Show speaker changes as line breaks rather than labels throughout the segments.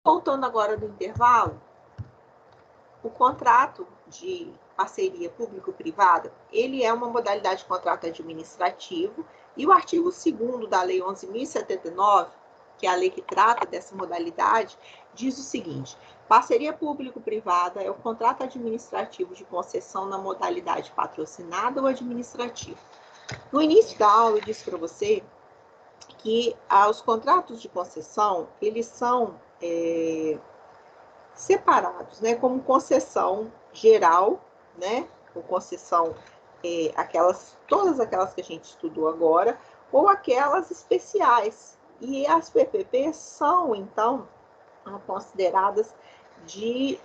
Voltando agora do intervalo, o contrato de parceria público-privada, ele é uma modalidade de contrato administrativo e o artigo 2º da Lei 11.079, que é a lei que trata dessa modalidade, diz o seguinte: parceria público-privada é o contrato administrativo de concessão na modalidade patrocinada ou administrativa. No início da aula, eu disse para você que os contratos de concessão, eles são separados, né, como concessão geral, né, ou concessão, todas aquelas que a gente estudou agora, ou aquelas especiais. E as PPPs são, então, consideradas de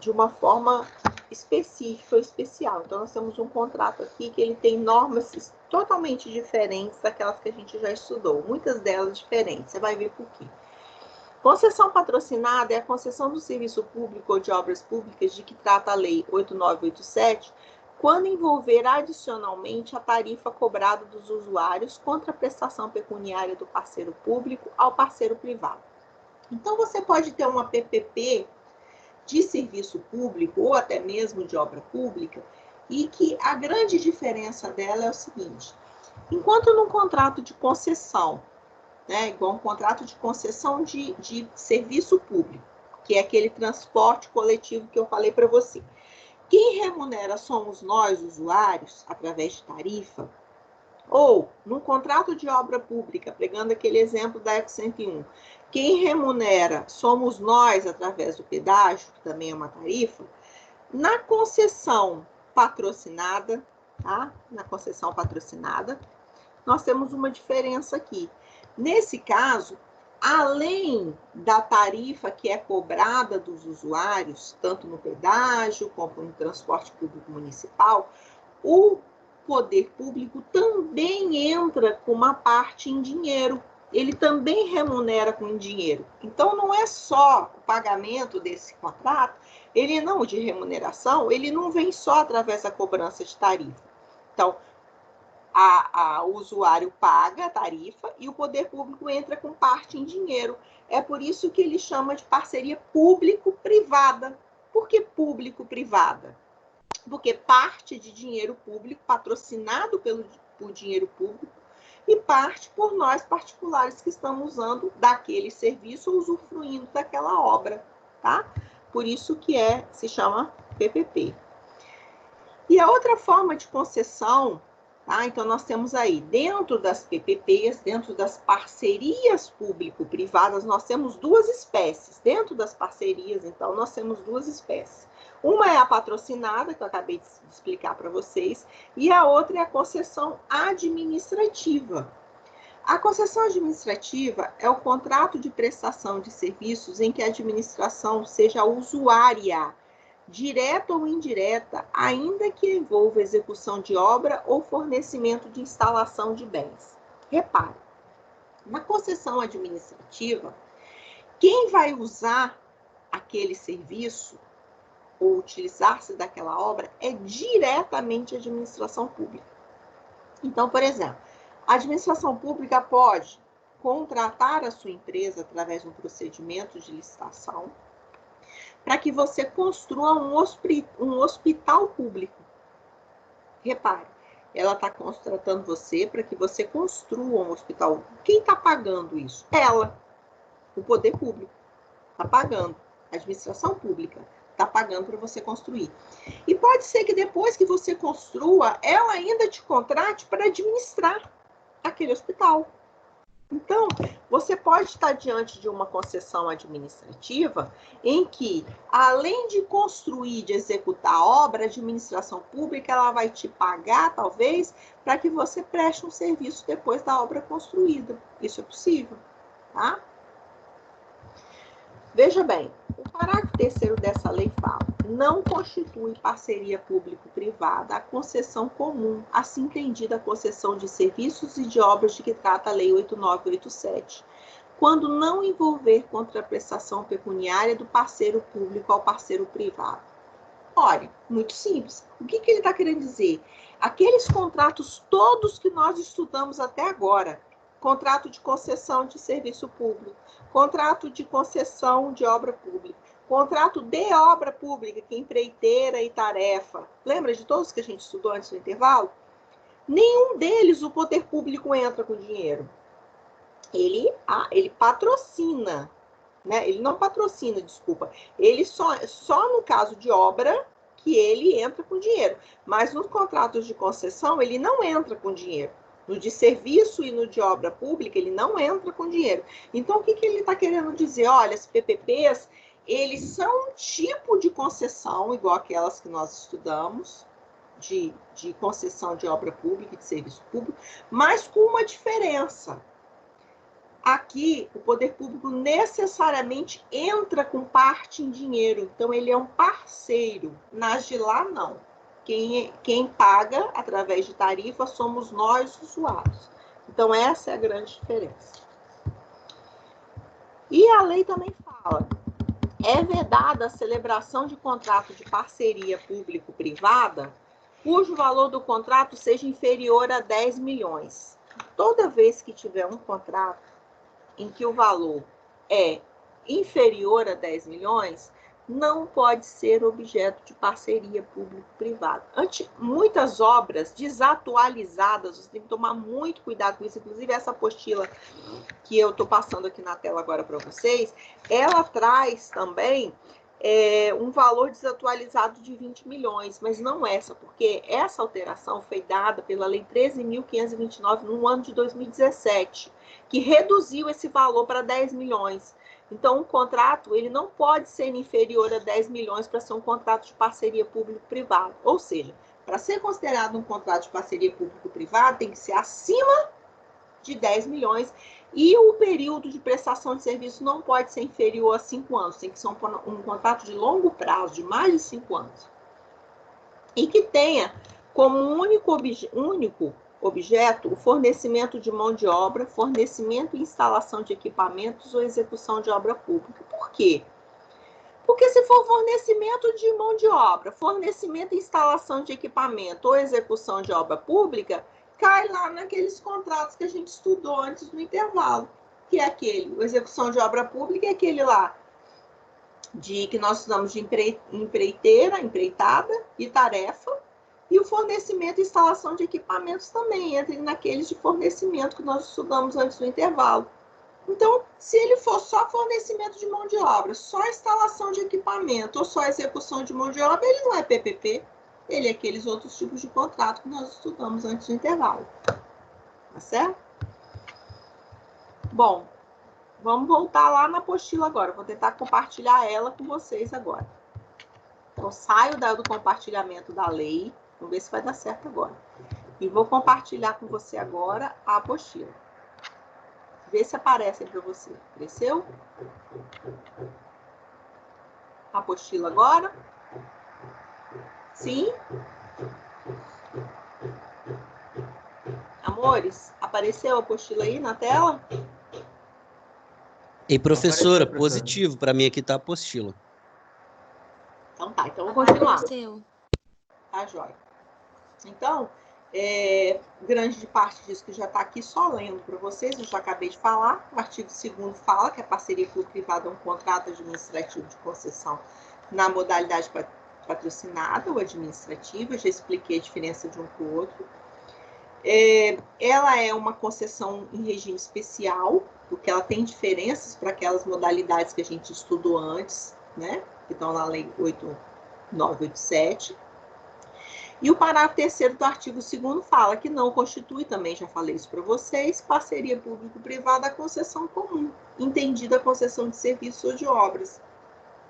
uma forma específica ou especial. Então, nós temos um contrato aqui que ele tem normas totalmente diferentes daquelas que a gente já estudou, muitas delas diferentes, você vai ver por quê. Concessão patrocinada é a concessão do serviço público ou de obras públicas de que trata a Lei 8987, quando envolver adicionalmente a tarifa cobrada dos usuários contra a prestação pecuniária do parceiro público ao parceiro privado. Então, você pode ter uma PPP de serviço público ou até mesmo de obra pública, e que a grande diferença dela é o seguinte: enquanto num contrato de concessão, né, igual um contrato de concessão de serviço público, que é aquele transporte coletivo que eu falei para você, quem remunera somos nós, usuários, através de tarifa, ou no contrato de obra pública, pegando aquele exemplo da Eco 101, quem remunera somos nós através do pedágio, que também é uma tarifa. Na concessão patrocinada, tá? Na concessão patrocinada, nós temos uma diferença aqui. Nesse caso, além da tarifa que é cobrada dos usuários, tanto no pedágio como no transporte público municipal, o poder público também entra com uma parte em dinheiro. Ele também remunera com dinheiro. Então, não é só o pagamento desse contrato, ele não, de remuneração, ele não vem só através da cobrança de tarifa. Então, o usuário paga a tarifa e o poder público entra com parte em dinheiro. É por isso que ele chama de parceria público-privada. Por que público-privada? Porque parte de dinheiro público, patrocinado por dinheiro público, e parte por nós particulares que estamos usando daquele serviço ou usufruindo daquela obra, tá? Por isso que se chama PPP. E a outra forma de concessão, tá? Então, nós temos aí, dentro das PPPs, dentro das parcerias público-privadas, nós temos duas espécies. Dentro das parcerias, então, nós temos duas espécies. Uma é a patrocinada, que eu acabei de explicar para vocês, e a outra é a concessão administrativa. A concessão administrativa é o contrato de prestação de serviços em que a administração seja usuária, direta ou indireta, ainda que envolva execução de obra ou fornecimento de instalação de bens. Repare, na concessão administrativa, quem vai usar aquele serviço ou utilizar-se daquela obra é diretamente a administração pública. Então, por exemplo, a administração pública pode contratar a sua empresa através de um procedimento de licitação para que você construa um hospital público. Repare, ela está contratando você para que você construa um hospital. Quem está pagando isso? Ela, o poder público, está pagando, a administração pública está pagando para você construir. E pode ser que depois que você construa, ela ainda te contrate para administrar aquele hospital. Então, você pode estar diante de uma concessão administrativa em que, além de construir, de executar a obra, a administração pública ela vai te pagar, talvez, para que você preste um serviço depois da obra construída. Isso é possível, tá? Veja bem, o parágrafo 3º dessa lei fala: não constitui parceria público-privada a concessão comum, assim entendida a concessão de serviços e de obras de que trata a Lei 8987, quando não envolver contraprestação pecuniária do parceiro público ao parceiro privado. Olha, muito simples. O que ele está querendo dizer? Aqueles contratos todos que nós estudamos até agora, contrato de concessão de serviço público, contrato de concessão de obra pública, contrato de obra pública, que é empreiteira e tarefa. Lembra de todos que a gente estudou antes do intervalo? Nenhum deles o poder público entra com dinheiro. Ele patrocina, né? Ele não patrocina, desculpa. Ele só no caso de obra que ele entra com dinheiro. Mas nos contratos de concessão, ele não entra com dinheiro. No de serviço e no de obra pública, ele não entra com dinheiro. Então, o que ele está querendo dizer? Olha, as PPPs, eles são um tipo de concessão, igual aquelas que nós estudamos, de concessão de obra pública e de serviço público, mas com uma diferença. Aqui, o poder público necessariamente entra com parte em dinheiro, então ele é um parceiro. Nas de lá, não. Quem paga através de tarifa somos nós, usuários. Então, essa é a grande diferença. E a lei também fala: é vedada a celebração de contrato de parceria público-privada cujo valor do contrato seja inferior a 10 milhões. Toda vez que tiver um contrato em que o valor é inferior a 10 milhões, não pode ser objeto de parceria público-privada. Muitas obras desatualizadas, você tem que tomar muito cuidado com isso. Inclusive, essa apostila que eu estou passando aqui na tela agora para vocês, ela traz também um valor desatualizado de 20 milhões, mas não essa, porque essa alteração foi dada pela Lei 13.529 no ano de 2017, que reduziu esse valor para 10 milhões. Então, um contrato, ele não pode ser inferior a 10 milhões para ser um contrato de parceria público-privada. Ou seja, para ser considerado um contrato de parceria público-privada, tem que ser acima de 10 milhões e o período de prestação de serviço não pode ser inferior a 5 anos. Tem que ser um contrato de longo prazo, de mais de 5 anos. E que tenha como único objeto o fornecimento de mão de obra, fornecimento e instalação de equipamentos ou execução de obra pública. Por quê? Porque se for fornecimento de mão de obra, fornecimento e instalação de equipamento ou execução de obra pública, cai lá naqueles contratos que a gente estudou antes do intervalo, que é aquele, a execução de obra pública é aquele lá, que nós estudamos de empreiteira, empreitada e tarefa, e o fornecimento e instalação de equipamentos também entra naqueles de fornecimento que nós estudamos antes do intervalo. Então, se ele for só fornecimento de mão de obra, só instalação de equipamento ou só execução de mão de obra, ele não é PPP, ele é aqueles outros tipos de contrato que nós estudamos antes do intervalo. Tá certo? Bom, vamos voltar lá na apostila agora. Vou tentar compartilhar ela com vocês agora. Eu saio do compartilhamento da lei. Vamos ver se vai dar certo agora. E vou compartilhar com você agora a apostila. Vê se aparece para você. Apareceu? A apostila agora? Sim? Amores, apareceu a apostila aí na tela?
E professora, positivo, para mim aqui tá a apostila.
Então tá, então vou continuar.
Apareceu.
Tá, joia. Então, grande parte disso que já está aqui só lendo para vocês, eu já acabei de falar. O artigo 2º fala que a parceria público-privada é um contrato administrativo de concessão na modalidade patrocinada ou administrativa. Já expliquei a diferença de um para o outro. Ela é uma concessão em regime especial, porque ela tem diferenças para aquelas modalidades que a gente estudou antes, né? Que estão na Lei 8.987. E o parágrafo 3º do artigo 2º fala que não constitui, também já falei isso para vocês, parceria público-privada a concessão comum, entendida a concessão de serviços ou de obras.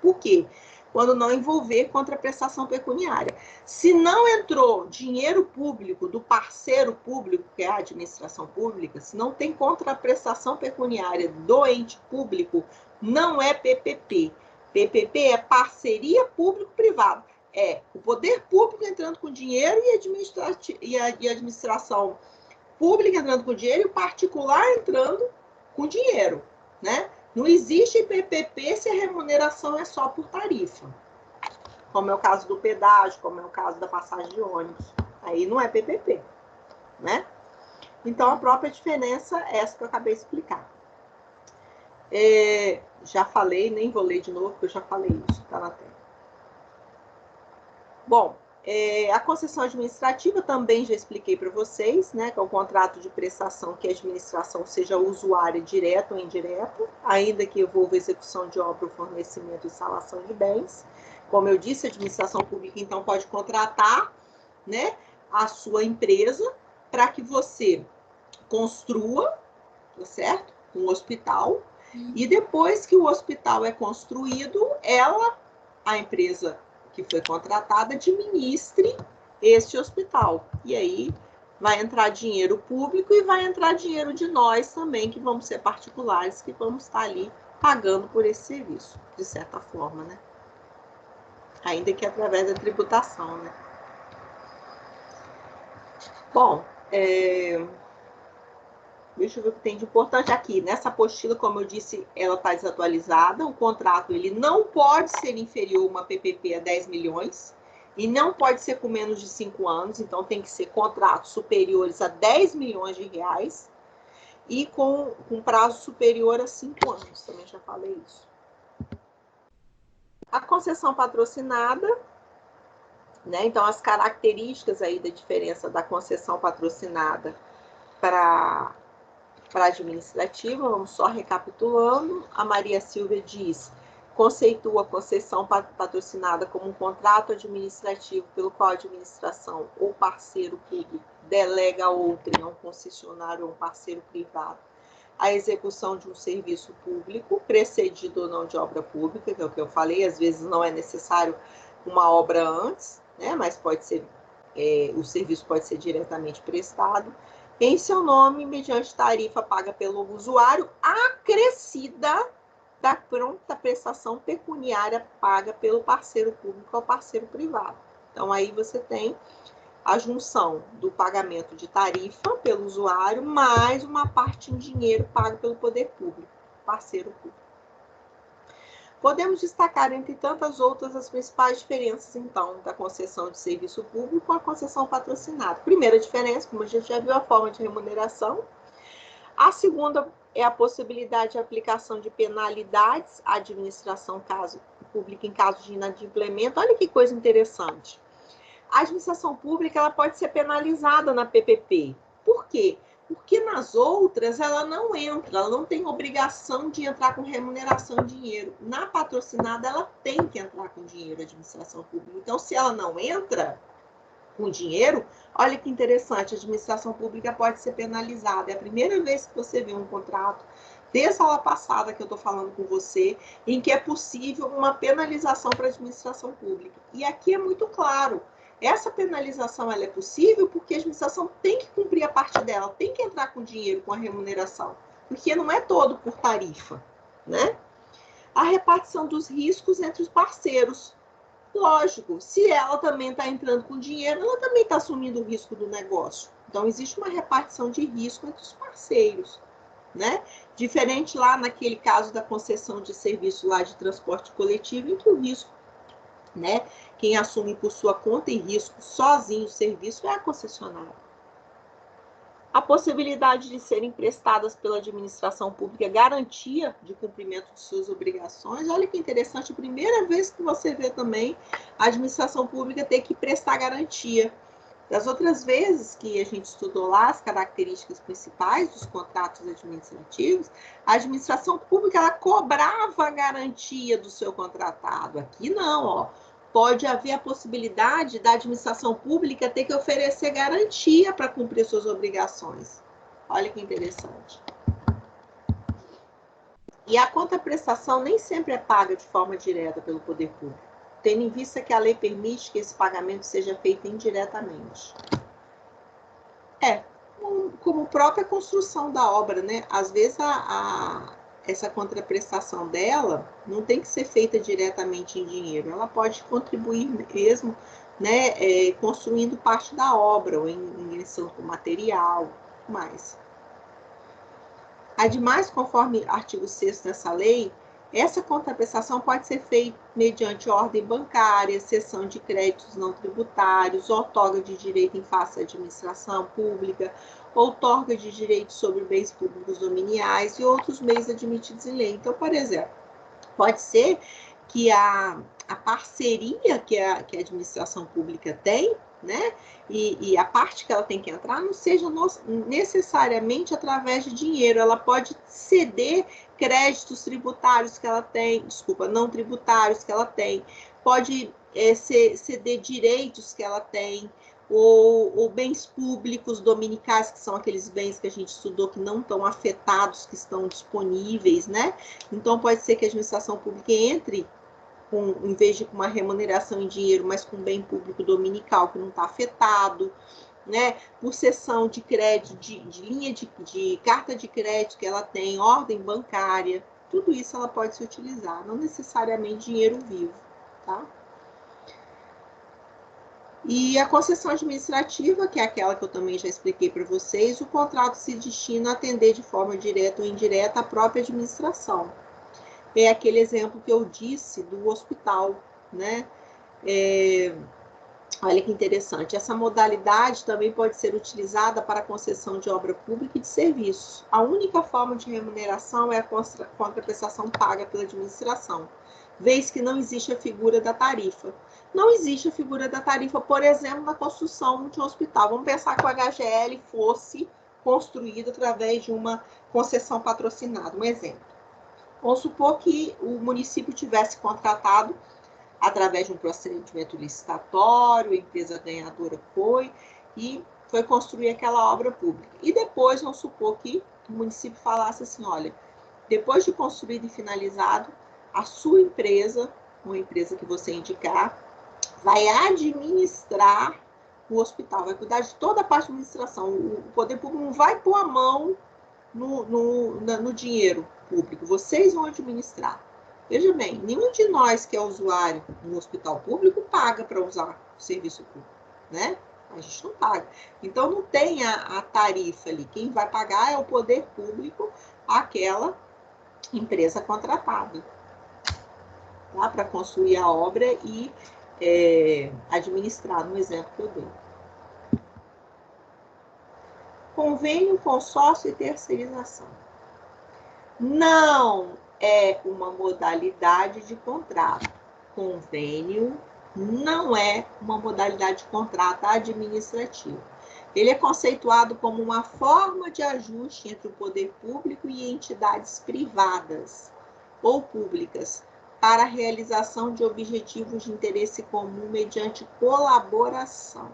Por quê? Quando não envolver contraprestação pecuniária. Se não entrou dinheiro público do parceiro público, que é a administração pública, se não tem contraprestação pecuniária do ente público, não é PPP. PPP é parceria público-privada. É o poder público entrando com dinheiro e a administração pública entrando com dinheiro e o particular entrando com dinheiro, né? Não existe PPP se a remuneração é só por tarifa. Como é o caso do pedágio, como é o caso da passagem de ônibus. Aí não é PPP, né? Então, a própria diferença é essa que eu acabei de explicar. Já falei, nem vou ler de novo, porque eu já falei isso, está na tela. Bom, a concessão administrativa também já expliquei para vocês, né, que é o contrato de prestação que a administração seja usuária direta ou indireta, ainda que envolva execução de obra, fornecimento e instalação de bens. Como eu disse, a administração pública, então, pode contratar, né, a sua empresa para que você construa, tá certo? Um hospital, e depois que o hospital é construído, a empresa que foi contratada, administre este hospital. E aí vai entrar dinheiro público e vai entrar dinheiro de nós também, que vamos ser particulares, que vamos estar ali pagando por esse serviço, de certa forma, né? Ainda que através da tributação, né? Bom, deixa eu ver o que tem de importante aqui. Nessa apostila, como eu disse, ela está desatualizada. O contrato ele não pode ser inferior a uma PPP a 10 milhões e não pode ser com menos de 5 anos. Então, tem que ser contratos superiores a 10 milhões de reais e com prazo superior a 5 anos. Também já falei isso. A concessão patrocinada, né? Então, as características aí da diferença da concessão patrocinada para administrativa, vamos só recapitulando. A Maria Silvia diz: conceitua a concessão patrocinada como um contrato administrativo pelo qual a administração ou parceiro público delega a outrem, a um concessionário ou um parceiro privado, a execução de um serviço público, precedido ou não de obra pública, que é o que eu falei, às vezes não é necessário uma obra antes, né, mas pode ser, o serviço pode ser diretamente prestado, em seu nome, mediante tarifa paga pelo usuário, acrescida da pronta prestação pecuniária paga pelo parceiro público ao parceiro privado. Então, aí você tem a junção do pagamento de tarifa pelo usuário, mais uma parte em dinheiro pago pelo poder público, parceiro público. Podemos destacar, entre tantas outras, as principais diferenças, então, da concessão de serviço público com a concessão patrocinada. Primeira diferença, como a gente já viu, a forma de remuneração. A segunda é a possibilidade de aplicação de penalidades à administração pública em caso de inadimplemento. Olha que coisa interessante. A administração pública ela pode ser penalizada na PPP. Por quê? Porque nas outras ela não entra, ela não tem obrigação de entrar com remuneração em dinheiro. Na patrocinada ela tem que entrar com dinheiro, a administração pública. Então, se ela não entra com dinheiro, olha que interessante, a administração pública pode ser penalizada. É a primeira vez que você vê um contrato, desde a aula passada que eu estou falando com você, em que é possível uma penalização para a administração pública. E aqui é muito claro. Essa penalização ela é possível porque a administração tem que cumprir a parte dela, tem que entrar com dinheiro, com a remuneração, porque não é todo por tarifa, né? A repartição dos riscos entre os parceiros. Lógico, se ela também está entrando com dinheiro, ela também está assumindo o risco do negócio. Então, existe uma repartição de risco entre os parceiros, né? Diferente lá naquele caso da concessão de serviço lá de transporte coletivo, em que o risco, né? Quem assume por sua conta e risco sozinho o serviço é a concessionária. A possibilidade de serem prestadas pela administração pública garantia de cumprimento de suas obrigações. Olha que interessante, a primeira vez que você vê também a administração pública ter que prestar garantia. Das outras vezes que a gente estudou lá as características principais dos contratos administrativos, a administração pública ela cobrava a garantia do seu contratado. Aqui não, ó. Pode haver a possibilidade da administração pública ter que oferecer garantia para cumprir suas obrigações. Olha que interessante. E a contraprestação nem sempre é paga de forma direta pelo poder público, tendo em vista que a lei permite que esse pagamento seja feito indiretamente. Como própria construção da obra, né? Às vezes essa contraprestação dela não tem que ser feita diretamente em dinheiro, ela pode contribuir mesmo, né, construindo parte da obra, ou ingressando com material, mais. Ademais, conforme artigo 6º dessa lei, Essa contraprestação pode ser feita mediante ordem bancária, cessão de créditos não tributários, outorga de direito em face à administração pública, outorga de direitos sobre bens públicos dominiais e outros meios admitidos em lei. Então, por exemplo, pode ser que a parceria que a administração pública tem, né, e a parte que ela tem que entrar não seja necessariamente através de dinheiro, ela pode ceder créditos tributários que ela tem, não tributários que ela tem, pode ceder direitos que ela tem, ou bens públicos dominicais, que são aqueles bens que a gente estudou que não estão afetados, que estão disponíveis, né? Então, pode ser que a administração pública entre em vez de com uma remuneração em dinheiro, mas com bem público dominical que não está afetado, né? Por cessão de crédito, de linha de carta de crédito que ela tem, ordem bancária, tudo isso ela pode se utilizar, não necessariamente dinheiro vivo, tá? E a concessão administrativa, que é aquela que eu também já expliquei para vocês, o contrato se destina a atender de forma direta ou indireta a própria administração. É aquele exemplo que eu disse do hospital, né? Olha que interessante. Essa modalidade também pode ser utilizada para a concessão de obra pública e de serviços. A única forma de remuneração é a contraprestação paga pela administração, vez que não existe a figura da tarifa. Não existe a figura da tarifa, por exemplo, na construção de um hospital. Vamos pensar que o HGL fosse construído através de uma concessão patrocinada. Um exemplo. Vamos supor que o município tivesse contratado, através de um procedimento licitatório, a empresa ganhadora foi construir aquela obra pública. E depois, vamos supor que o município falasse assim, olha, depois de construído e finalizado, a sua empresa, uma empresa que você indicar, vai administrar o hospital, vai cuidar de toda a parte de administração. O poder público não vai pôr a mão no dinheiro público, vocês vão administrar. Veja bem, nenhum de nós que é usuário no hospital público paga para usar o serviço público, né? A gente não paga. Então, não tem a tarifa ali. Quem vai pagar é o poder público, aquela empresa contratada, tá? Para construir a obra e administrar, no exemplo que eu dei. Convênio, consórcio e terceirização. Não é uma modalidade de contrato. Convênio não é uma modalidade de contrato administrativo. Ele é conceituado como uma forma de ajuste entre o poder público e entidades privadas ou públicas para a realização de objetivos de interesse comum mediante colaboração.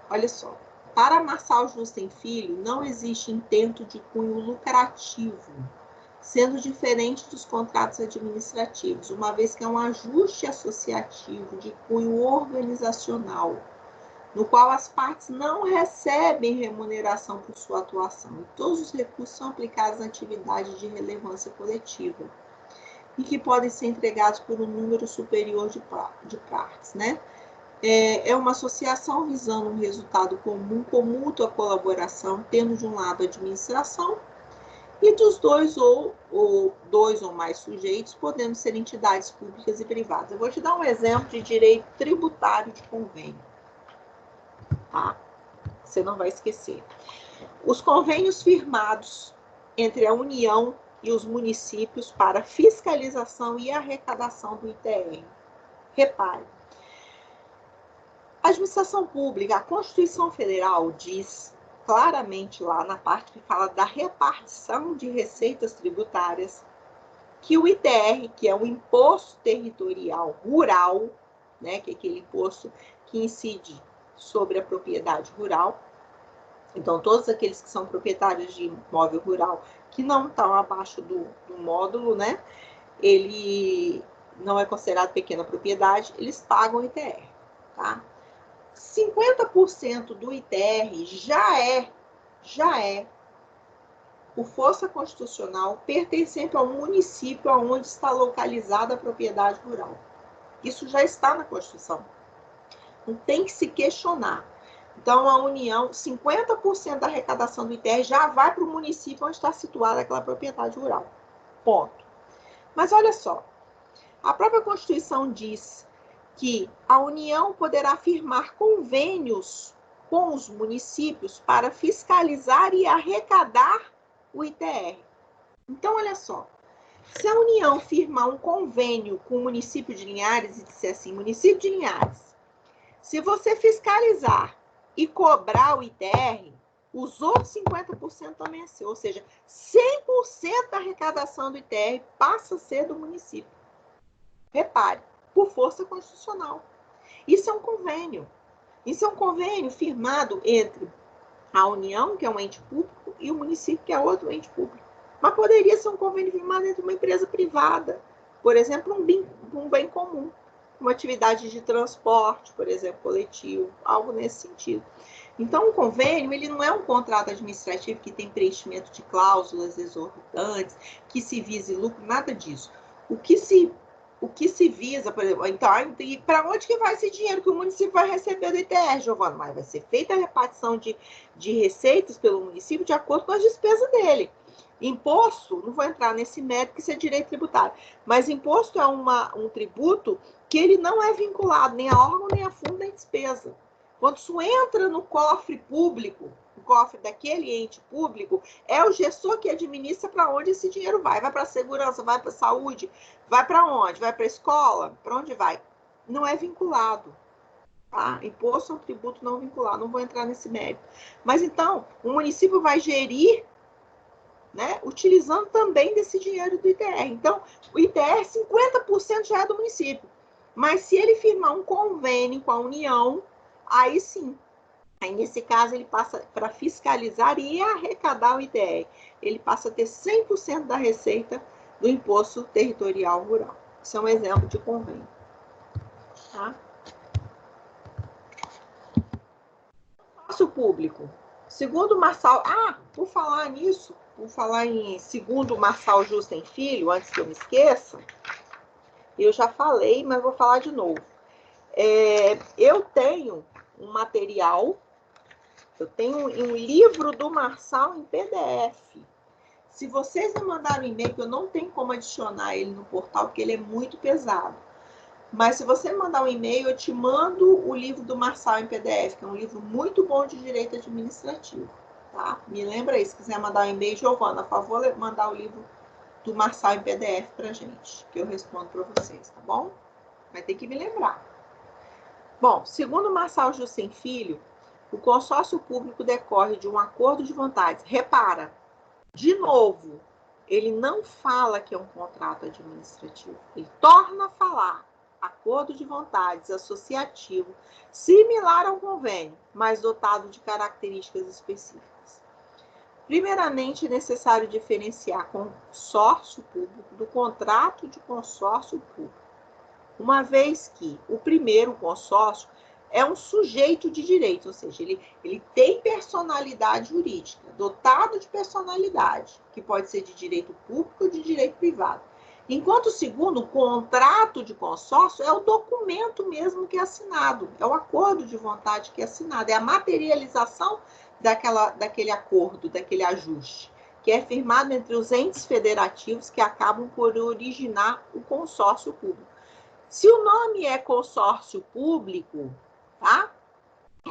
Olha só. Para Marçal Justen Filho, não existe intento de cunho lucrativo, sendo diferente dos contratos administrativos, uma vez que é um ajuste associativo de cunho organizacional, no qual as partes não recebem remuneração por sua atuação, e todos os recursos são aplicados a atividades de relevância coletiva, e que podem ser entregados por um número superior de partes, né? É uma associação visando um resultado comum com mútua colaboração, tendo de um lado a administração e dos dois ou dois ou mais sujeitos, podendo ser entidades públicas e privadas. Eu vou te dar um exemplo de direito tributário de convênio, tá? Você não vai esquecer. Os convênios firmados entre a União e os municípios para fiscalização e arrecadação do ITR. Repare, a administração pública, a Constituição Federal diz claramente lá na parte que fala da repartição de receitas tributárias, que o ITR, que é o Imposto Territorial Rural, né, que é aquele imposto que incide sobre a propriedade rural, então todos aqueles que são proprietários de imóvel rural que não estão abaixo do módulo, né, ele não é considerado pequena propriedade, eles pagam ITR, tá? 50% do ITR já é, por força constitucional, pertencente ao município onde está localizada a propriedade rural. Isso já está na Constituição. Não tem que se questionar. Então, a União, 50% da arrecadação do ITR já vai para o município onde está situada aquela propriedade rural. Ponto. Mas olha só, a própria Constituição diz que a União poderá firmar convênios com os municípios para fiscalizar e arrecadar o ITR. Então, olha só, se a União firmar um convênio com o município de Linhares e disser assim, município de Linhares, se você fiscalizar e cobrar o ITR, os outros 50% também é seu. Ou seja, 100% da arrecadação do ITR passa a ser do município. Repare, por força constitucional. Isso é um convênio. Isso é um convênio firmado entre a União, que é um ente público, e o município, que é outro ente público. Mas poderia ser um convênio firmado entre uma empresa privada, por exemplo, um bem comum, uma atividade de transporte, por exemplo, coletivo, algo nesse sentido. Então, o convênio, ele não é um contrato administrativo que tem preenchimento de cláusulas exorbitantes, que se vise lucro, nada disso. O que se visa, por exemplo, então, e para onde que vai esse dinheiro que o município vai receber do ITR, Giovana? Mas vai ser feita a repartição de receitas pelo município de acordo com as despesas dele. Imposto, não vou entrar nesse mérito, que isso é direito tributário, mas imposto é um tributo que ele não é vinculado nem a órgão, nem a fundo, nem a despesa. Quando isso entra no cofre público, no cofre daquele ente público, é o gestor que administra para onde esse dinheiro vai. Vai para a segurança, vai para a saúde, vai para onde? Vai para a escola? Para onde vai? Não é vinculado. Tá? Imposto é um tributo não vinculado, não vou entrar nesse mérito. Mas então, o município vai gerir, né, utilizando também desse dinheiro do ITR. Então, o ITR, 50% já é do município. Mas se ele firmar um convênio com a União, aí sim. Aí, nesse caso, ele passa para fiscalizar e arrecadar o ITR. Ele passa a ter 100% da receita do Imposto Territorial Rural. Isso é um exemplo de convênio. Tá? Consórcio público. Segundo Marçal... por falar nisso, por falar em segundo Marçal Justen Filho, antes que eu me esqueça, eu já falei, mas vou falar de novo. Eu tenho um material, eu tenho um livro do Marçal em PDF. Se vocês me mandarem um e-mail, que eu não tenho como adicionar ele no portal, porque ele é muito pesado. Mas se você me mandar um e-mail, eu te mando o livro do Marçal em PDF, que é um livro muito bom de direito administrativo. Tá? Me lembra aí, se quiser mandar um e-mail, Giovana, por favor, mandar o livro do Marçal em PDF pra gente, que eu respondo para vocês, tá bom? Vai ter que me lembrar. Bom, segundo Marçal Justen Filho, o consórcio público decorre de um acordo de vontades. Repara, de novo, ele não fala que é um contrato administrativo. Ele torna a falar acordo de vontades associativo, similar ao convênio, mas dotado de características específicas. Primeiramente, é necessário diferenciar consórcio público do contrato de consórcio público, uma vez que o primeiro consórcio é um sujeito de direito, ou seja, ele tem personalidade jurídica, dotado de personalidade, que pode ser de direito público ou de direito privado. Enquanto o segundo, o contrato de consórcio, é o documento mesmo que é assinado, é o acordo de vontade que é assinado, é a materialização daquele acordo, daquele ajuste, que é firmado entre os entes federativos que acabam por originar o consórcio público. Se o nome é consórcio público, tá?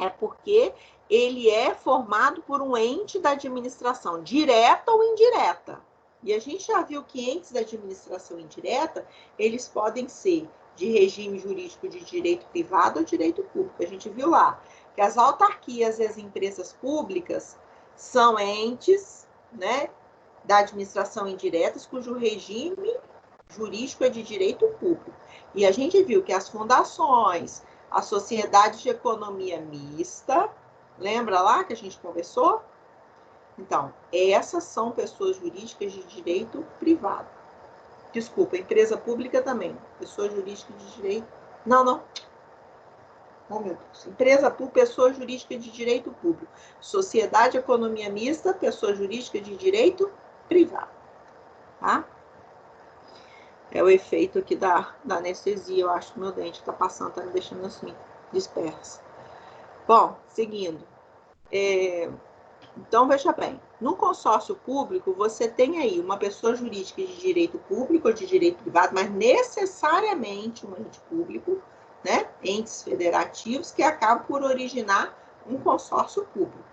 É porque ele é formado por um ente da administração, direta ou indireta. E a gente já viu que entes da administração indireta, eles podem ser de regime jurídico de direito privado ou direito público. A gente viu lá que as autarquias e as empresas públicas são entes, né, da administração indiretas, cujo regime jurídico é de direito público. E a gente viu que as fundações, as sociedades de economia mista, lembra lá que a gente conversou? Então, essas são pessoas jurídicas de direito privado. Desculpa, empresa pública também. Pessoa jurídica de direito... Não. Oh, meu Deus. Empresa pública, pessoa jurídica de direito público. Sociedade de economia mista, pessoa jurídica de direito privado. Tá? É o efeito aqui da anestesia. Eu acho que meu dente está passando, está me deixando assim, dispersa. Bom, seguindo. Então, veja bem. No consórcio público, você tem aí uma pessoa jurídica de direito público ou de direito privado, mas necessariamente um ente público, né? Entes federativos que acabam por originar um consórcio público.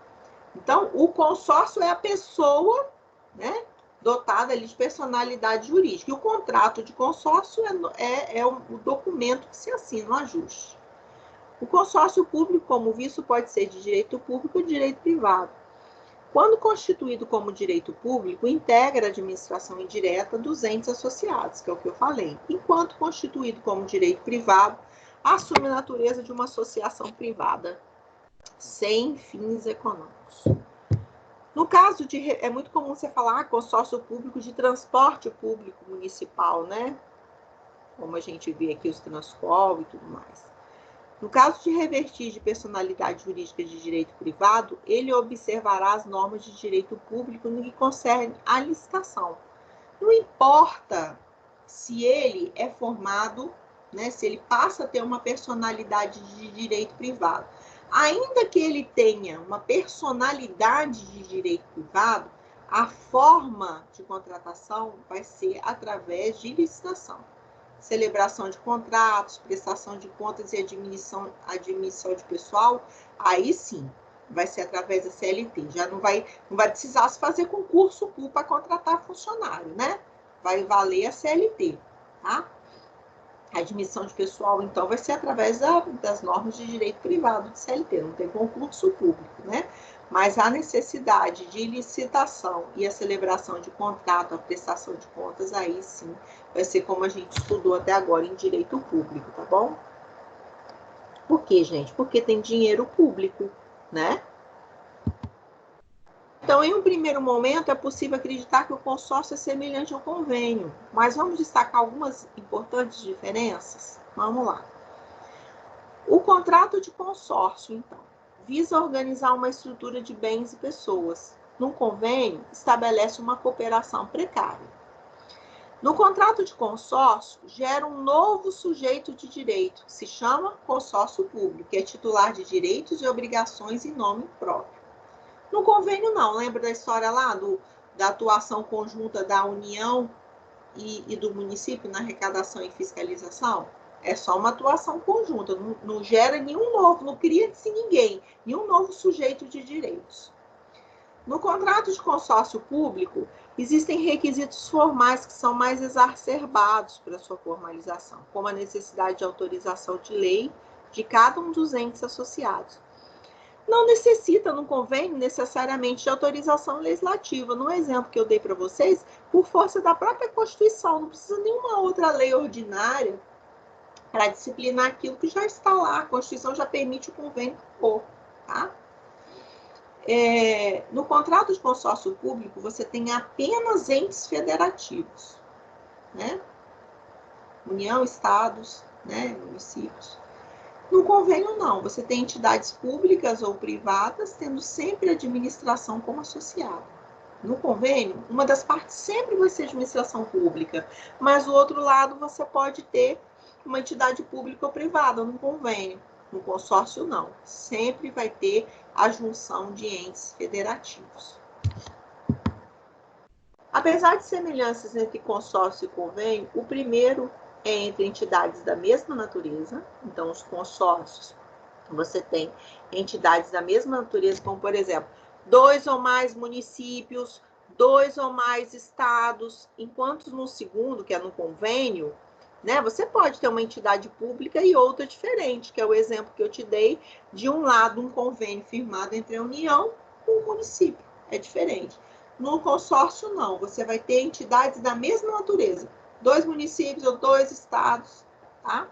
Então, o consórcio é a pessoa, né, dotada ali de personalidade jurídica. E o contrato de consórcio é o documento que se assina, o ajuste. O consórcio público, como visto, pode ser de direito público ou de direito privado. Quando constituído como direito público, integra a administração indireta dos entes associados, que é o que eu falei. Enquanto constituído como direito privado, assume a natureza de uma associação privada, sem fins econômicos. No caso de... É muito comum você falar consórcio público de transporte público municipal, né? Como a gente vê aqui os Transcol e tudo mais. No caso de revertir de personalidade jurídica de direito privado, ele observará as normas de direito público no que concerne à licitação. Não importa se ele é formado, né, se ele passa a ter uma personalidade de direito privado. Ainda que ele tenha uma personalidade de direito privado, a forma de contratação vai ser através de licitação. Celebração de contratos, prestação de contas e admissão de pessoal, aí sim, vai ser através da CLT. Já não vai precisar se fazer concurso público para contratar funcionário, né? Vai valer a CLT, tá? A admissão de pessoal, então, vai ser através das normas de direito privado de CLT, não tem concurso público, né? Mas a necessidade de licitação e a celebração de contrato, a prestação de contas, aí sim, vai ser como a gente estudou até agora em direito público, tá bom? Por quê, gente? Porque tem dinheiro público, né? Então, em um primeiro momento, é possível acreditar que o consórcio é semelhante ao convênio, mas vamos destacar algumas importantes diferenças? Vamos lá. O contrato de consórcio, então, visa organizar uma estrutura de bens e pessoas. No convênio, estabelece uma cooperação precária. No contrato de consórcio, gera um novo sujeito de direito, que se chama consórcio público, que é titular de direitos e obrigações em nome próprio. No convênio, não. Lembra da história lá da atuação conjunta da União e do município na arrecadação e fiscalização? É só uma atuação conjunta, não gera nenhum novo, não cria-se ninguém, nenhum novo sujeito de direitos. No contrato de consórcio público, existem requisitos formais que são mais exacerbados para sua formalização, como a necessidade de autorização de lei de cada um dos entes associados. Não necessita, no convênio, necessariamente de autorização legislativa. No exemplo que eu dei para vocês, por força da própria Constituição, não precisa nenhuma outra lei ordinária para disciplinar aquilo que já está lá. A Constituição já permite o convênio por, tá? No contrato de consórcio público, você tem apenas entes federativos, né? União, estados, né? Municípios. No convênio, não. Você tem entidades públicas ou privadas, tendo sempre a administração como associada. No convênio, uma das partes sempre vai ser administração pública, mas do outro lado você pode ter uma entidade pública ou privada no convênio. No consórcio, não. Sempre vai ter a junção de entes federativos. Apesar de semelhanças entre consórcio e convênio, o primeiro é entre entidades da mesma natureza. Então, os consórcios, você tem entidades da mesma natureza, como, por exemplo, 2 ou mais municípios, 2 ou mais estados, enquanto no segundo, que é no convênio, né, você pode ter uma entidade pública e outra diferente, que é o exemplo que eu te dei, de um lado um convênio firmado entre a União e o município, é diferente. No consórcio, não, você vai ter entidades da mesma natureza, 2 municípios ou 2 estados, tá?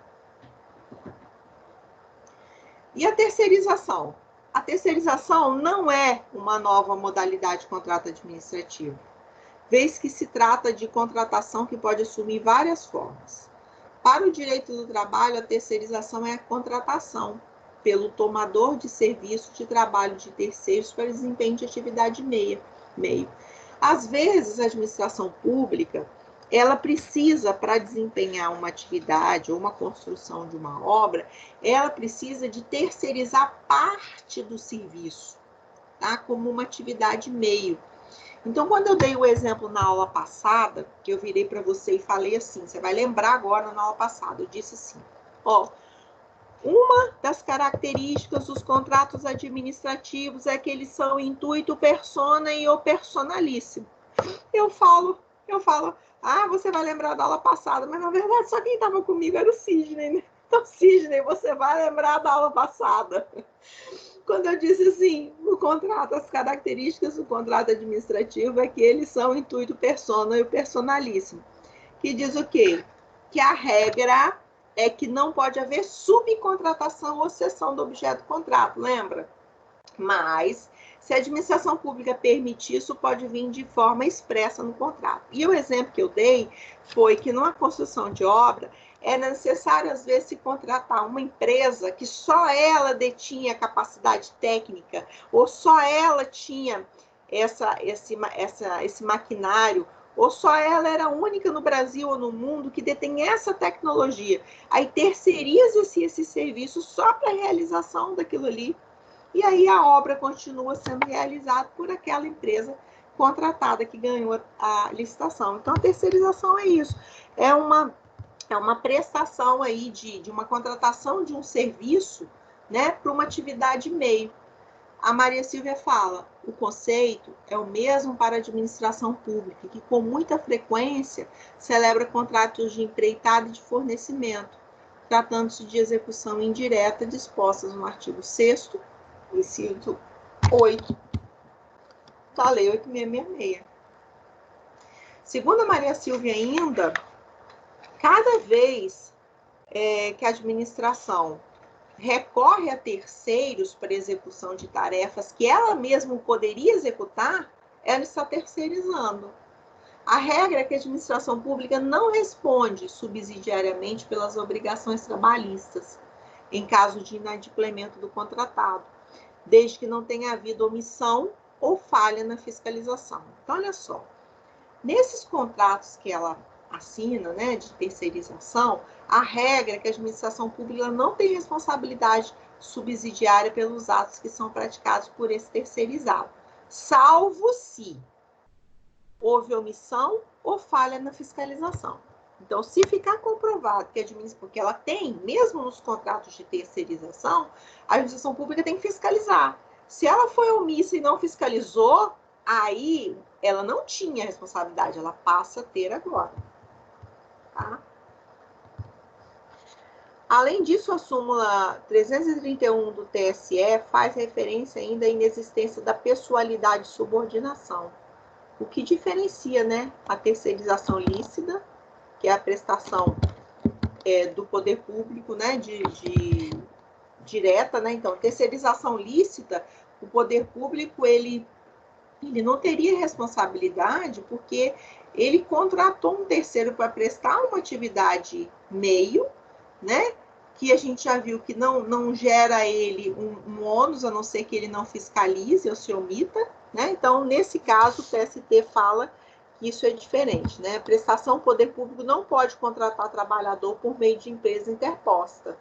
E a terceirização? A terceirização não é uma nova modalidade de contrato administrativo, vez que se trata de contratação que pode assumir várias formas. Para o direito do trabalho, a terceirização é a contratação pelo tomador de serviço de trabalho de terceiros para desempenho de atividade meio. Às vezes, a administração pública, ela precisa, para desempenhar uma atividade ou uma construção de uma obra, ela precisa de terceirizar parte do serviço, tá? Como uma atividade meio. Então, quando eu dei o exemplo na aula passada, que eu virei para você e falei assim, você vai lembrar agora na aula passada, eu disse assim, ó, uma das características dos contratos administrativos é que eles são intuito persona e o personalíssimo. Eu falo, você vai lembrar da aula passada, mas na verdade só quem estava comigo era o Sidney, né? Então, Sidney, você vai lembrar da aula passada. Quando eu disse assim, no contrato, as características do contrato administrativo é que eles são intuito persona e o personalíssimo. Que diz o quê? Que a regra é que não pode haver subcontratação ou cessão do objeto do contrato, lembra? Mas, se a administração pública permitir, isso pode vir de forma expressa no contrato. E o exemplo que eu dei foi que numa construção de obra, é necessário, às vezes, se contratar uma empresa que só ela detinha capacidade técnica, ou só ela tinha esse maquinário, ou só ela era a única no Brasil ou no mundo que detém essa tecnologia. Aí terceiriza-se esse serviço só para a realização daquilo ali. E aí a obra continua sendo realizada por aquela empresa contratada que ganhou a licitação. Então, a terceirização é isso. É uma prestação aí de uma contratação de um serviço, né, para uma atividade meio. A Maria Silvia fala, o conceito é o mesmo para a administração pública, que com muita frequência celebra contratos de empreitada e de fornecimento, tratando-se de execução indireta dispostas no artigo 6º, inciso 8, da Lei 8666. Segundo a Maria Silvia ainda, cada vez que a administração recorre a terceiros para execução de tarefas que ela mesma poderia executar, ela está terceirizando. A regra é que a administração pública não responde subsidiariamente pelas obrigações trabalhistas, em caso de inadimplemento do contratado, desde que não tenha havido omissão ou falha na fiscalização. Então, olha só, nesses contratos que ela assina, né, de terceirização, a regra é que a administração pública não tem responsabilidade subsidiária pelos atos que são praticados por esse terceirizado, salvo se houve omissão ou falha na fiscalização. Então, se ficar comprovado que a administração, porque ela tem, mesmo nos contratos de terceirização, a administração pública tem que fiscalizar. Se ela foi omissa e não fiscalizou, aí ela não tinha responsabilidade, ela passa a ter agora. Tá? Além disso, a súmula 331 do TSE faz referência ainda à inexistência da pessoalidade de subordinação, o que diferencia, né, a terceirização lícita, que é a prestação do poder público, né, direta, né? Então, terceirização lícita, o poder público ele não teria responsabilidade porque ele contratou um terceiro para prestar uma atividade meio, né? Que a gente já viu que não gera ele um ônus, a não ser que ele não fiscalize ou se omita, né? Então, nesse caso, o TST fala que isso é diferente, né? A prestação, o poder público não pode contratar trabalhador por meio de empresa interposta.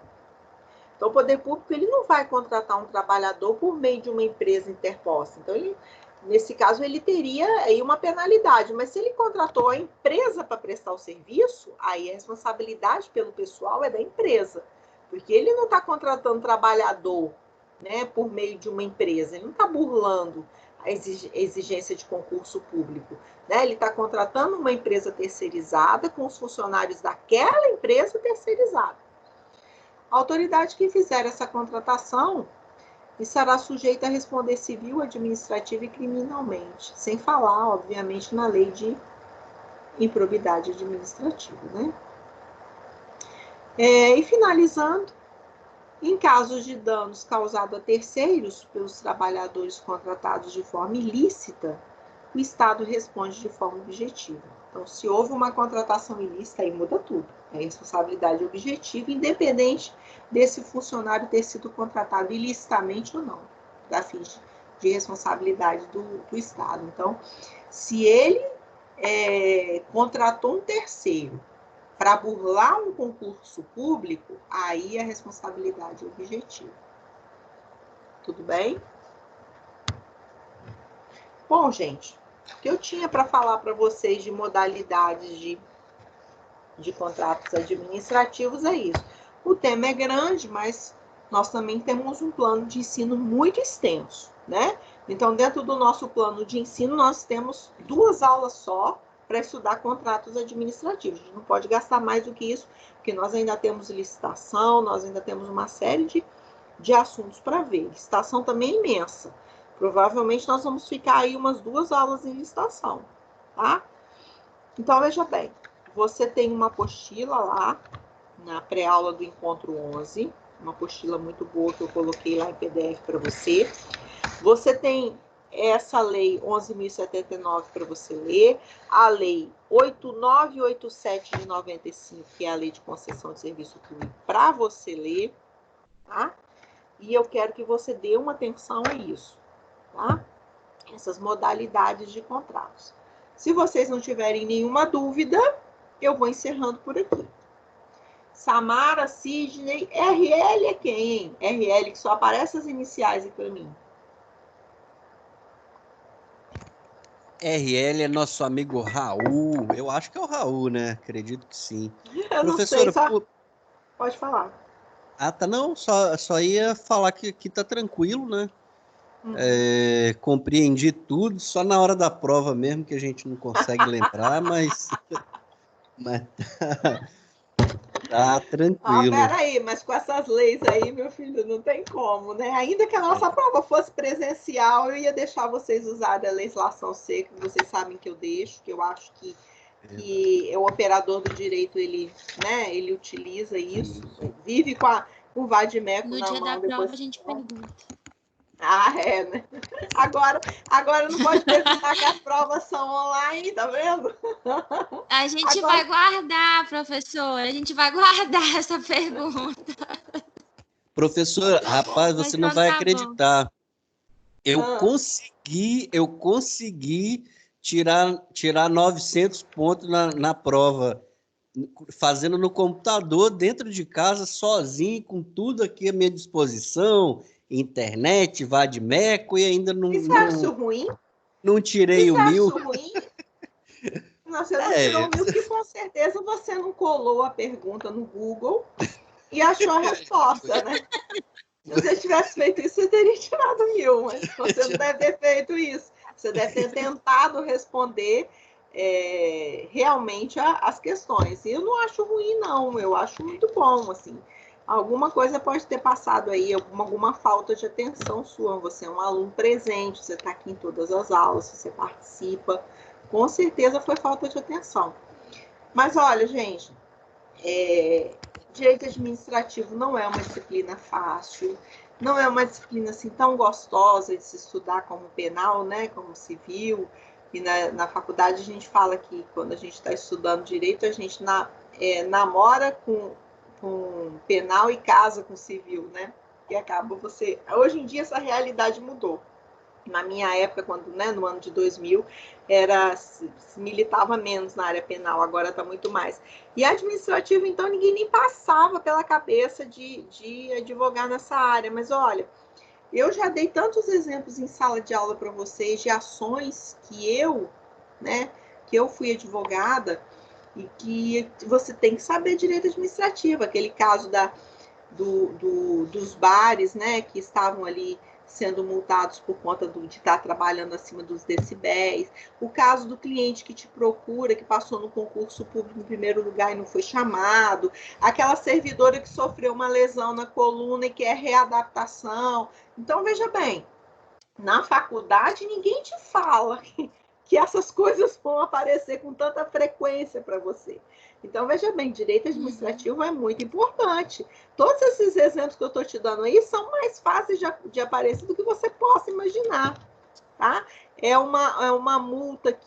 Então, o poder público ele não vai contratar um trabalhador por meio de uma empresa interposta. Então, nesse caso, ele teria aí uma penalidade. Mas se ele contratou a empresa para prestar o serviço, aí a responsabilidade pelo pessoal é da empresa. Porque ele não está contratando trabalhador, né, por meio de uma empresa. Ele não está burlando a exigência de concurso público. Né? Ele está contratando uma empresa terceirizada com os funcionários daquela empresa terceirizada. A autoridade que fizer essa contratação estará sujeita a responder civil, administrativa e criminalmente, sem falar, obviamente, na lei de improbidade administrativa, né? E finalizando, em casos de danos causados a terceiros pelos trabalhadores contratados de forma ilícita, o Estado responde de forma objetiva. Então, se houve uma contratação ilícita, aí muda tudo. É responsabilidade objetiva, independente desse funcionário ter sido contratado ilicitamente ou não, da fins de responsabilidade do Estado. Então, se ele contratou um terceiro para burlar um concurso público, aí a responsabilidade é objetiva. Tudo bem? Bom, gente, que eu tinha para falar para vocês de modalidades de contratos administrativos é isso. O tema é grande, mas nós também temos um plano de ensino muito extenso, né? Então, dentro do nosso plano de ensino, nós temos 2 aulas só para estudar contratos administrativos. A gente não pode gastar mais do que isso, porque nós ainda temos licitação, nós ainda temos uma série de assuntos para ver. Licitação também é imensa. Provavelmente nós vamos ficar aí umas 2 aulas em licitação, tá? Então, veja bem, você tem uma apostila lá, na pré-aula do Encontro 11, uma apostila muito boa que eu coloquei lá em PDF para você. Você tem essa lei 11.079 para você ler, a lei 8987 de 95, que é a lei de concessão de serviço público, para você ler, tá? E eu quero que você dê uma atenção a isso, tá? Essas modalidades de contratos. Se vocês não tiverem nenhuma dúvida, eu vou encerrando por aqui. Samara, Sidney, RL é quem, hein? RL, que só aparece as iniciais aí para mim.
RL é nosso amigo Raul. Eu acho que é o Raul, né? Acredito que sim.
Eu
Professora,
não sei, só... Pode falar.
Ah, tá, não, só ia falar que aqui tá tranquilo, né? Compreendi tudo, só na hora da prova mesmo que a gente não consegue lembrar, mas tá tranquilo.
Peraí, mas com essas leis aí, meu filho, não tem como, né? Ainda que a nossa prova fosse presencial, eu ia deixar vocês usarem a legislação seca, que vocês sabem que eu deixo, que eu acho que o operador do direito, ele utiliza isso, vive com o vadimeco na mão.
No dia da prova, a gente pergunta.
Ah, é, né? Agora não pode perguntar que as provas são online, tá vendo?
A gente vai guardar, professora. A gente vai guardar essa pergunta.
Professora, rapaz, você não vai acreditar. Eu consegui tirar 900 pontos na prova, fazendo no computador, dentro de casa, sozinho, com tudo aqui à minha disposição, internet, vadimeco, e ainda não...
Você acha ruim?
Não tirei o 1000.
Você acha ruim? Não, você não tirou o 1000, porque com certeza você não colou a pergunta no Google e achou a resposta, né? Se você tivesse feito isso, você teria tirado 1000, mas você não deve ter feito isso. Você deve ter tentado responder realmente as questões. E eu não acho ruim, não. Eu acho muito bom, assim. Alguma coisa pode ter passado aí, alguma falta de atenção sua. Você é um aluno presente, você está aqui em todas as aulas, você participa. Com certeza foi falta de atenção. Mas olha, gente, direito administrativo não é uma disciplina fácil, não é uma disciplina assim tão gostosa de se estudar como penal, né, como civil. E na faculdade a gente fala que quando a gente está estudando direito, a gente namora com penal e casa com civil, né? E acaba você... Hoje em dia essa realidade mudou. Na minha época, no ano de 2000, se militava menos na área penal, agora está muito mais. E administrativo, então, ninguém nem passava pela cabeça de advogar nessa área. Mas, olha, eu já dei tantos exemplos em sala de aula para vocês de ações que eu fui advogada, e que você tem que saber direito administrativo. Aquele caso dos bares, né, que estavam ali sendo multados por conta de estar trabalhando acima dos decibéis. O caso do cliente que te procura, que passou no concurso público em primeiro lugar e não foi chamado. Aquela servidora que sofreu uma lesão na coluna e quer readaptação. Então, veja bem, na faculdade ninguém te fala que essas coisas vão aparecer com tanta frequência para você. Então, veja bem, direito administrativo é muito importante. Todos esses exemplos que eu estou te dando aí são mais fáceis de aparecer do que você possa imaginar, tá? É uma multa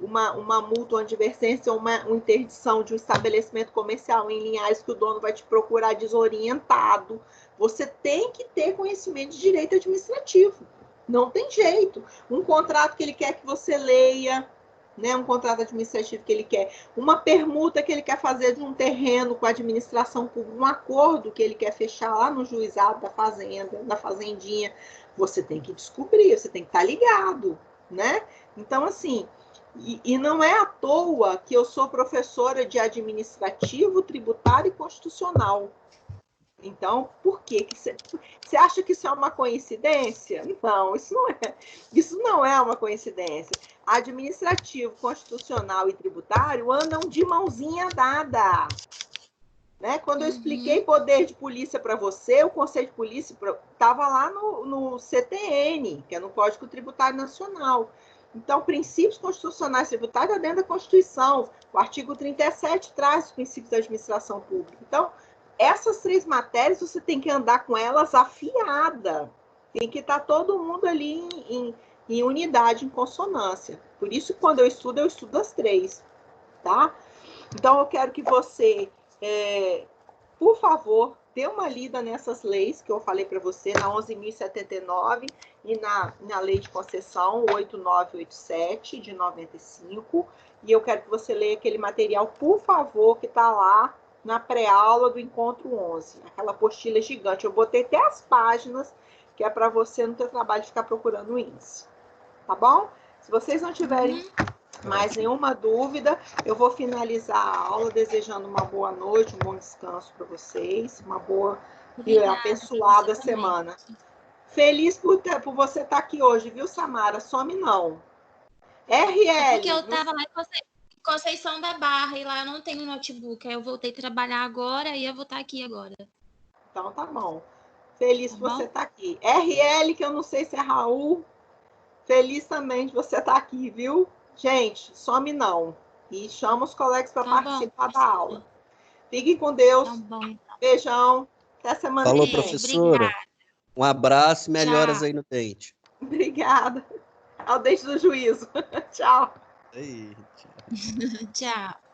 uma multa, uma advertência, uma interdição de um estabelecimento comercial em Linhares que o dono vai te procurar desorientado. Você tem que ter conhecimento de direito administrativo. Não tem jeito. Um contrato que ele quer que você leia, né? Um contrato administrativo que ele quer, uma permuta que ele quer fazer de um terreno com a administração pública, um acordo que ele quer fechar lá no juizado da fazenda, na fazendinha. Você tem que descobrir, você tem que estar ligado, né? Então, assim, e não é à toa que eu sou professora de administrativo, tributário e constitucional. Então, por quê? Você acha que isso é uma coincidência? Não, isso não é uma coincidência. Administrativo, constitucional e tributário andam de mãozinha dada. Né? Quando eu expliquei poder de polícia para você, o Conselho de Polícia estava lá no CTN, que é no Código Tributário Nacional. Então, princípios constitucionais tributários é dentro da Constituição. O artigo 37 traz os princípios da administração pública. Então, essas 3 matérias, você tem que andar com elas afiada. Tem que estar todo mundo ali em unidade, em consonância. Por isso, quando eu estudo as 3. Tá? Então, eu quero que você, por favor, dê uma lida nessas leis que eu falei para você, na 11.079 e na lei de concessão 8987, de 95. E eu quero que você leia aquele material, por favor, que está lá na pré-aula do Encontro 11. Aquela apostila gigante. Eu botei até as páginas, que é para você não ter trabalho de ficar procurando o índice. Tá bom? Se vocês não tiverem mais nenhuma dúvida, eu vou finalizar a aula desejando uma boa noite, um bom descanso para vocês, uma boa e abençoada semana. Feliz por você estar aqui hoje, viu, Samara? Some não. RL.
Porque eu estava lá em Conceição da Barra e lá eu não tenho notebook. Aí eu voltei a trabalhar agora e eu vou estar aqui agora.
Então tá bom. Feliz por você estar aqui. RL, que eu não sei se é Raul. Feliz também de você estar aqui, viu? Gente, some não. E chama os colegas para participar da aula. Fiquem com Deus. Tá bom. Beijão. Até semana
que vem. Falou, professora. Obrigada. Um abraço e melhoras aí no dente.
Obrigada. Ao dente do juízo. Tchau.
Aí, tchau.
Tchau.